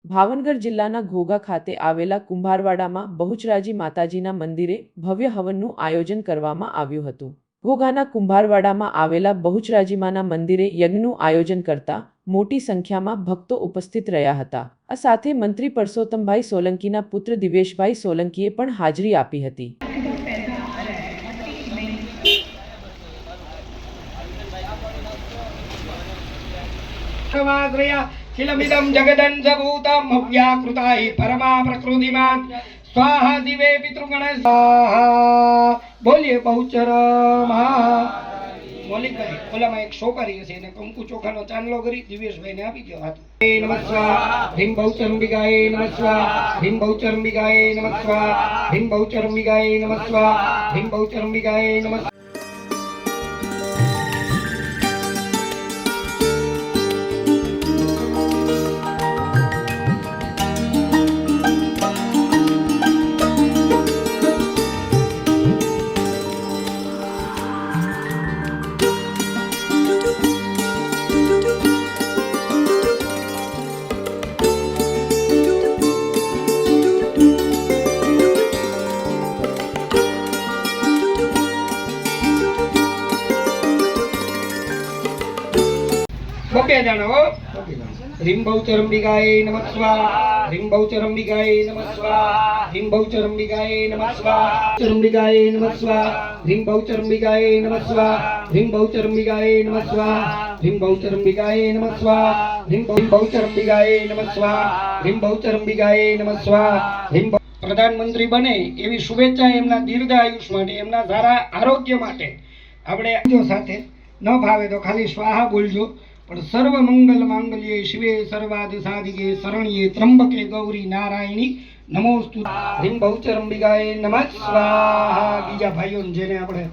ભાવનગર જિલ્લાના ઘોઘા ખાતે આવેલા કુંભારવાડામાં બહુચરાજી માતાજીના મંદિરે ભવ્ય હવનનું આયોજન કરવામાં આવ્યું હતું। ઘોઘાના કુંભારવાડામાં આવેલા બહુચરાજીમાના મંદિરે યજ્ઞનું આયોજન કરતા મોટી સંખ્યામાં ભક્તો ઉપસ્થિત રહ્યા હતા। આ સાથે મંત્રી પરસોત્તમભાઈ સોલંકીના પુત્ર દિવેશભાઈ સોલંકીએ પણ હાજરી આપી હતી। खिलमिदं जगदंशभूतं अव्याकृताय परमा प्रकृतिमान स्वाहा दिवे पितृगण स्वाहा। बोलिए बहुचर महा मौलिक भाई ओला में एक छोकरी છે ને કંકુ ચોખાનો ચાંદલો કરી દિવેશભાઈ ને આપી દો હાથ। નમઃ સ્વાહા ह्रीं बहुचरंबिकाय नमः स्वाहा ह्रीं बहुचरंबिकाय नमः स्वाहा ह्रीं बहुचरंबिकाय नमः स्वाहा ह्रीं बहुचरंबिकाय नमः। बपे जानो ह्रीं बहुचरंबिकाय नमः स्वाहा ह्रीं बहुचरंबिकाय नमः स्वाहा ह्रीं बहुचरंबिकाय नमः स्वाहा चरंबिकाय नमः स्वाहा ह्रीं बहुचरंबिकाय नमः स्वाहा ह्रीं बहुचरंबिकाय नमः स्वाहा ह्रीं बहुचरंबिकाय नमः स्वाहा ह्रीं बहुचरंबिकाय नमः स्वाहा ह्रीं बहुचरंबिकाय नमः स्वाहा ह्रीं। प्रधानमंत्री बने एवी शुभेच्छा एमना दीर्घ आयुष माटे एमना सारा आरोग्य माटे आपणे जो साथे न भावे तो खाली स्वाहा बोलजो पण सर्व मंगल मांगल्ये शिवे सर्वादि साधिके शरण्ये त्र्यंबके गौरी नारायणी नमोस्तु। ह्रीं बहुचरंबिकाय नमः स्वाहा। बीजा भाईओ जेने आपणे